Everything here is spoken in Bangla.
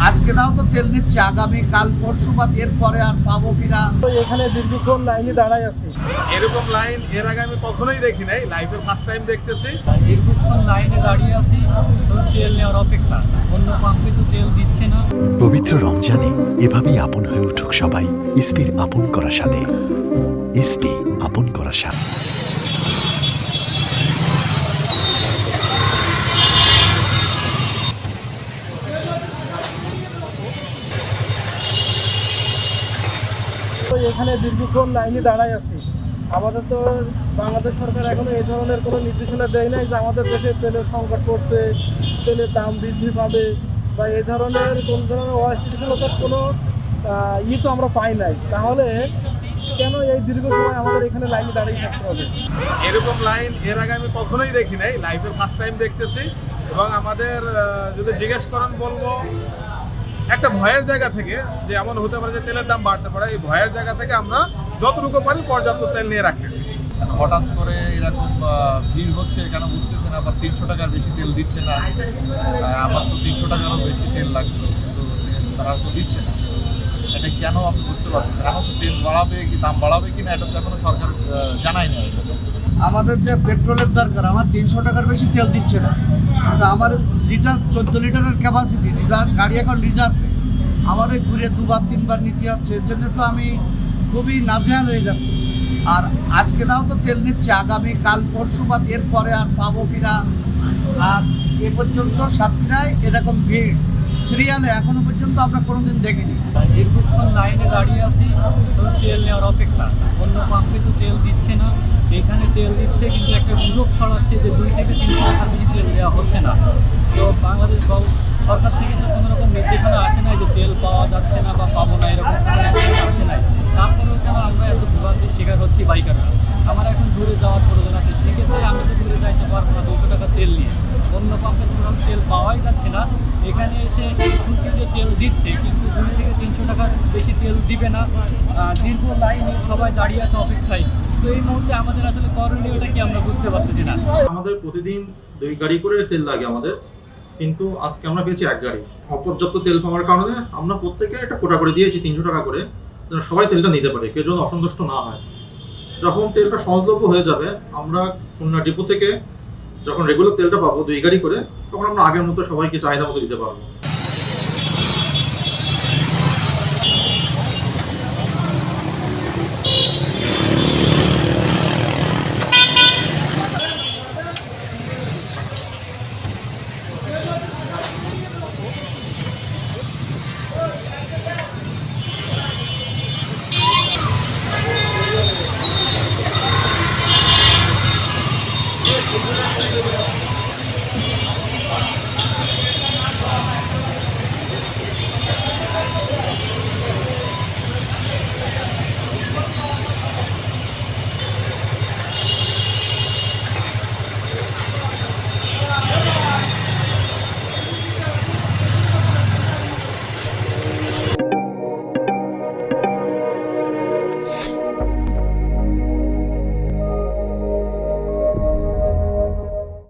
আজকে নাও তো তেল নিচ্ছে, আগামী কাল পরশু বা এরপরে আর পাবো কিনা। তো এখানে দীর্ঘক্ষণ লাইনে দাঁড়ায় আছি। এরকম লাইন এর আগে আমি কখনোই দেখি নাই, লাইফে ফার্স্ট টাইম দেখতেছি। দীর্ঘক্ষণ লাইনে দাঁড়িয়ে আছি তেল নেওয়ার অপেক্ষা, অন্য পাম্পে তো তেল দিচ্ছে না। পবিত্র রমজানে এভাবেই আপন হয়ে উঠুক সবাই ইসপির আপন করা স্বাদে। ইসপি আপন করা স্বাদ। তো এখানে দীর্ঘক্ষণ লাইনে দাঁড়ায় আছি। আমাদের তো বাংলাদেশ সরকার এখনো এই ধরনের কোনো নির্দেশনা দেয় নাই যে আমাদের দেশে তেলের সংকট পড়ছে, তেলের দাম বৃদ্ধি পাবে বা এই ধরনের কোন ধরনের অস্থিতিশীলতার কোনো তো আমরা পাই নাই। তাহলে কেন এই দীর্ঘ সময় আমাদের এখানে লাইনে দাঁড়িয়ে থাকতে হবে? এরকম লাইন এর আগে আমি কখনোই দেখি নাই, লাইফে ফার্স্ট টাইম দেখতেছি। এবং আমাদের যদি জিজ্ঞেস করেন বলবো একটা ভয়ের জায়গা থেকে, যে এমন হতে পারে যে তেলের দাম বাড়তে পারে, এই ভয়ের জায়গা থেকে আমরা যতটুকু পারি পর্যাপ্ত তেল নিয়ে রাখতেছি। হঠাৎ করে এরকম ভিড় হচ্ছে কেন বুঝতেছে না, আবার 300 টাকার বেশি তেল দিচ্ছে না। আমার তো 300 টাকারও বেশি তেল লাগতো, কিন্তু তারা তো দিচ্ছে না। এটা কেন আমি বুঝতে পারছি না। এখন তো তেল বাড়াবে কি দাম বাড়াবে কি না, এটা তো এখনো সরকার জানাই না। আমাদের যে পেট্রোলের দরকার, আমার 300 টাকার বেশি তেল দিচ্ছে না। কিন্তু আমার লিটার 14 লিটারের ক্যাপাসিটি, গাড়ি এখন রিজার্ভে, আমার ওই ঘুরে দুবার তিনবার নিতে হচ্ছে। এর জন্য তো আমি খুবই নাজেহাল হয়ে যাচ্ছি। আর আজকে নাও তো তেল নিচ্ছে, আগামী কাল পরশু বা এরপরে আর পাবো কিনা। আর এ পর্যন্ত সাতটায় এরকম ভিড় সিরিয়ালে এখনো পর্যন্ত আমরা কোনোদিন দেখিনি। দীর্ঘক্ষণ লাইনে দাঁড়িয়ে আছি তেল নেওয়ার অপেক্ষা, অন্য পাম্পে তো তেল দিচ্ছে না। এখানে তেল দিচ্ছে, কিন্তু একটা গুজব ছড়াচ্ছে যে 2 থেকে 300 টাকার বেশি তেল দেওয়া হচ্ছে না। তো বাংলাদেশ সরকার থেকে তো কোনো রকম নির্দেশনা আসে নাই যে তেল পাওয়া যাচ্ছে না বা পাবো না, এরকম কোনো নির্দেশনা আসে নাই। তারপরেও কেন আমরা এত ভোগান্তির শিকার হচ্ছি বাইকাররা? আমার এখন দূরে যাওয়ার প্রয়োজন আছে, সেক্ষেত্রে আমি তো দূরে যাইতে পারবো না 200 টাকা তেল নিয়ে। অন্য পাম্পে কোনো তেল পাওয়াই যাচ্ছে না। এখানে এসে শুনছি যে তেল দিচ্ছে, কিন্তু 2 থেকে 300 টাকার বেশি তেল দিবে না। দীর্ঘ লাইনে সবাই দাঁড়িয়ে আছে অপেক্ষায়। তো এই মুহূর্তে আমাদের আসলে করণীয়টা কি আমরা বুঝতে পারতেছি না। আমাদের প্রতিদিন 2 গাড়ি করে তেল লাগে আমাদের, কিন্তু আজকে আমরা পেয়েছি 1 গাড়ি। অপর্যাপ্ত তেল পাওয়ার কারণে আমরা প্রত্যেকে একটা কোটা করে দিয়েছি 300 টাকা করে, যেন সবাই তেলটা নিতে পারে, কেউ যেন অসন্তুষ্ট না হয়। যখন তেলটা সহজলভ্য হয়ে যাবে, আমরা খুলনা ডিপো থেকে যখন রেগুলার তেলটা পাবো 2 গাড়ি করে, তখন আমরা আগের মতো সবাইকে চাহিদা মতো দিতে পারবো।